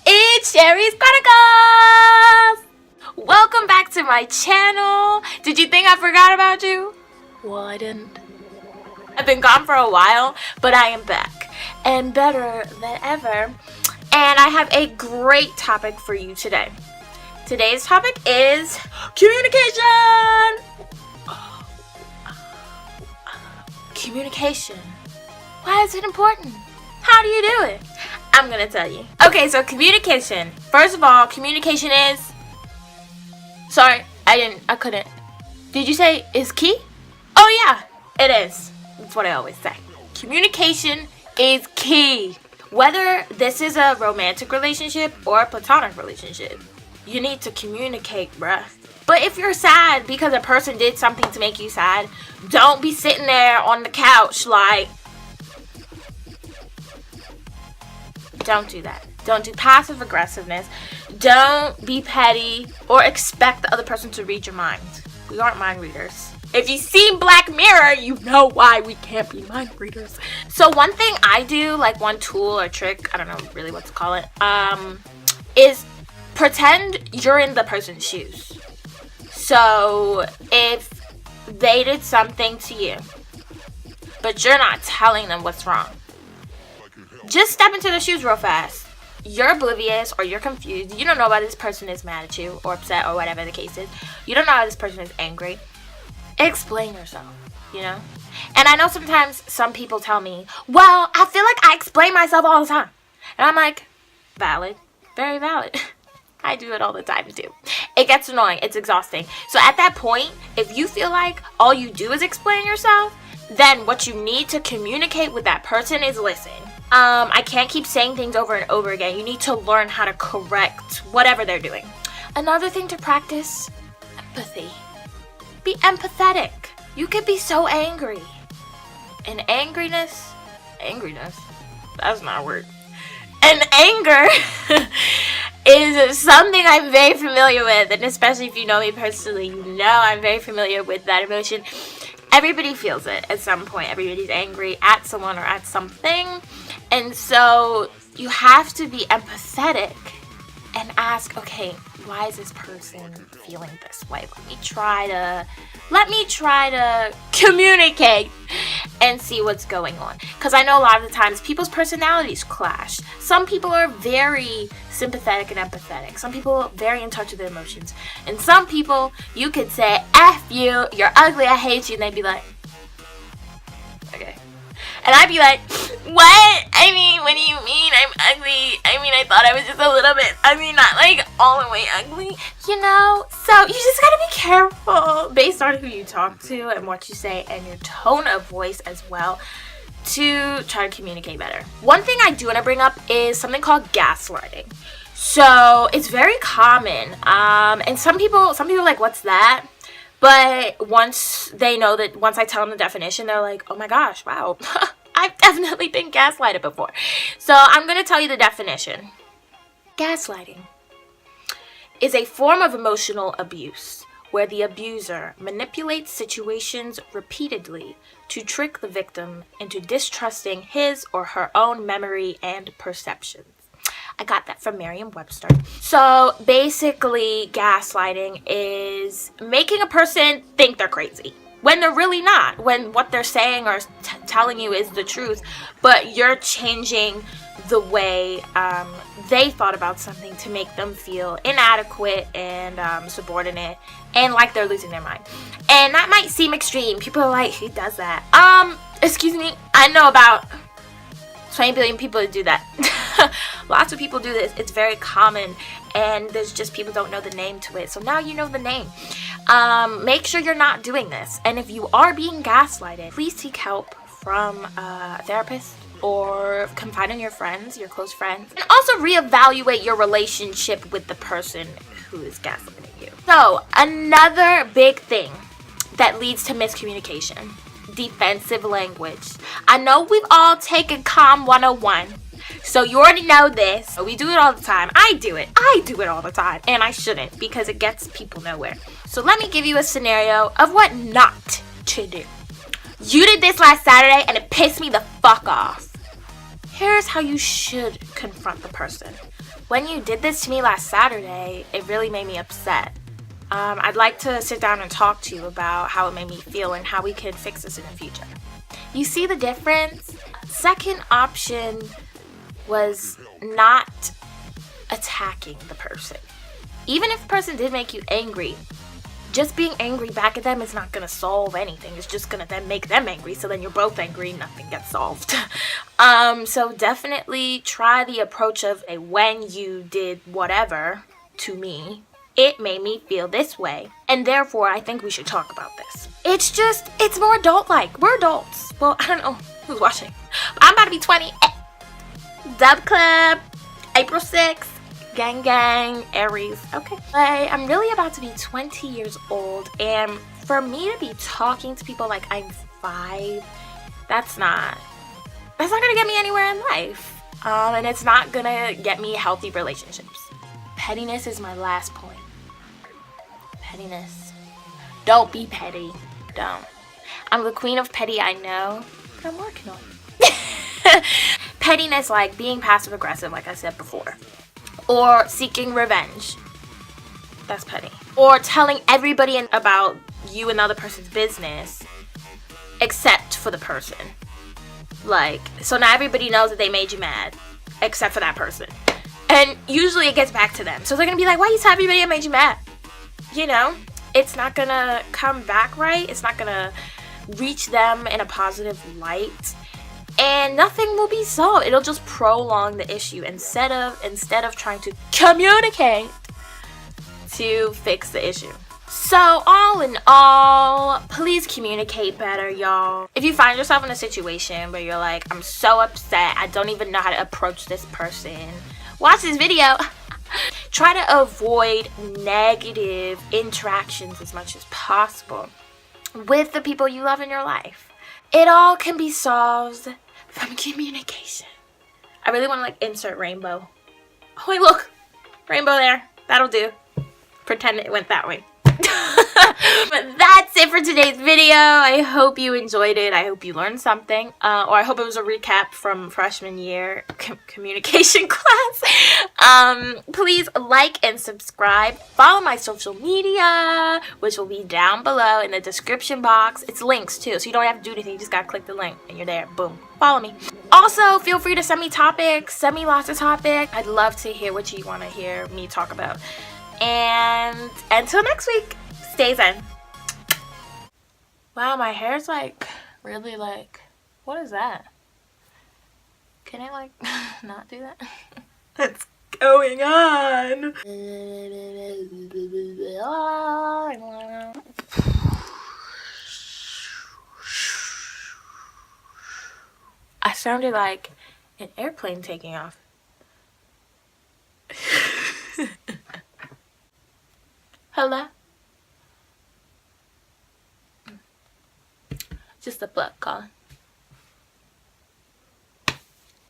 It's Sherry's Chronicles! Welcome back to my channel. Did you think I forgot about you? Well, I didn't. I've been gone for a while, but I am back and better than ever. And I have a great topic for you today. Today's topic is communication! Communication. Why is it important? How do you do it? I'm gonna tell you. Okay, so communication. First of all, communication is... Sorry, I couldn't. Did you say is key? Oh yeah, it is. That's what I always say. Communication is key. Whether this is a romantic relationship or a platonic relationship, you need to communicate, bruh. But if you're sad because a person did something to make you sad, don't be sitting there on the couch like... Don't do that. Don't do passive aggressiveness. Don't be petty or expect the other person to read your mind. We aren't mind readers. If you've seen Black Mirror, you know why we can't be mind readers. So one thing I do, like one tool or trick, I don't know really what to call it, is pretend you're in the person's shoes. So if they did something to you, but you're not telling them what's wrong, just step into their shoes real fast. You're oblivious or you're confused. You don't know why this person is mad at you or upset or whatever the case is. You don't know why this person is angry. Explain yourself, you know? And I know sometimes some people tell me, well, I feel like I explain myself all the time. And I'm like, valid. Very valid. I do it all the time too. It gets annoying. It's exhausting. So at that point, if you feel like all you do is explain yourself, then what you need to communicate with that person is listen. I can't keep saying things over and over again. You need to learn how to correct whatever they're doing. Another thing to practice, empathy. Be empathetic. You could be so angry. And angriness, that's not a word. And anger is something I'm very familiar with. And especially if you know me personally, you know I'm very familiar with that emotion. Everybody feels it at some point. Everybody's angry at someone or at something. And so you have to be empathetic and ask, okay, why is this person feeling this way? Let me try to communicate and see what's going on. Because I know a lot of the times people's personalities clash. Some people are very sympathetic and empathetic. Some people are very in touch with their emotions. And some people, you could say, F you, you're ugly, I hate you. And they'd be like, okay. And I'd be like, what? I mean, what do you mean I'm ugly? I mean, I thought I was just a little bit ugly, not like all the way ugly, you know? So you just gotta be careful based on who you talk to and what you say and your tone of voice as well to try to communicate better. One thing I do want to bring up is something called gaslighting. So it's very common. And some people are like, what's that? But once they know that, once I tell them the definition, they're like, oh my gosh, wow. I've definitely been gaslighted before. So I'm going to tell you the definition. Gaslighting is a form of emotional abuse where the abuser manipulates situations repeatedly to trick the victim into distrusting his or her own memory and perceptions. I got that from Merriam-Webster. So basically, gaslighting is making a person think they're crazy when they're really not, when what they're saying or telling you is the truth, but you're changing the way they thought about something to make them feel inadequate and subordinate and like they're losing their mind. And that might seem extreme. People are like, who does that? Excuse me, I know about 20 billion people do that. Lots of people do this. It's very common, and there's just people don't know the name to it. So now you know the name. Make sure you're not doing this. And if you are being gaslighted, please seek help from a therapist or confide in your friends, your close friends. And also reevaluate your relationship with the person who is gaslighting you. So another big thing that leads to miscommunication: defensive language. I know we've all taken COM 101, so you already know this. We do it all the time. I do it all the time, and I shouldn't, because it gets people nowhere. So let me give you a scenario of what not to do. You did this last Saturday and it pissed me the fuck off. Here's how you should confront the person. When you did this to me last Saturday, it really made me upset. I'd like to sit down and talk to you about how it made me feel and how we could fix this in the future. You see the difference? Second option was not attacking the person. Even if the person did make you angry, just being angry back at them is not going to solve anything. It's just going to then make them angry. So then you're both angry, nothing gets solved. So definitely try the approach of when you did whatever to me, it made me feel this way. And therefore, I think we should talk about this. It's more adult-like. We're adults. Well, I don't know who's watching. I'm about to be 20. Dub Club, April 6th. Gang gang, Aries. Okay. I'm really about to be 20 years old, and for me to be talking to people like I'm 5, that's not gonna get me anywhere in life. And it's not gonna get me healthy relationships. Pettiness is my last point. Pettiness. Don't be petty. Don't. I'm the queen of petty, I know, but I'm working on it. Pettiness, like being passive aggressive, like I said before. Or seeking revenge. That's petty. Or telling everybody about you and the other person's business except for the person. Like, so now everybody knows that they made you mad except for that person. And usually it gets back to them. So they're going to be like, why you tell everybody I made you mad? You know, it's not going to come back right. It's not going to reach them in a positive light. And nothing will be solved. It'll just prolong the issue instead of trying to communicate to fix the issue. So all in all, please communicate better, y'all. If you find yourself in a situation where you're like, I'm so upset, I don't even know how to approach this person, watch this video. Try to avoid negative interactions as much as possible with the people you love in your life. It all can be solved from communication. I really want to insert rainbow. Oh wait, look, rainbow there. That'll do. Pretend it went that way. But that's it for today's video. I hope you enjoyed it. I hope you learned something, or I hope it was a recap from freshman year communication class. Please like and subscribe. Follow my social media, which will be down below in the description box. It's links too, so you don't have to do anything. You just gotta click the link and you're there. Boom. Follow me. Also, feel free to send me topics. Send me lots of topics. I'd love to hear what you want to hear me talk about. And until next week, stay zen. Wow, my hair's really what is that? Can I not do that? What's going on? I sounded like an airplane taking off. Hello? Just a blood calling.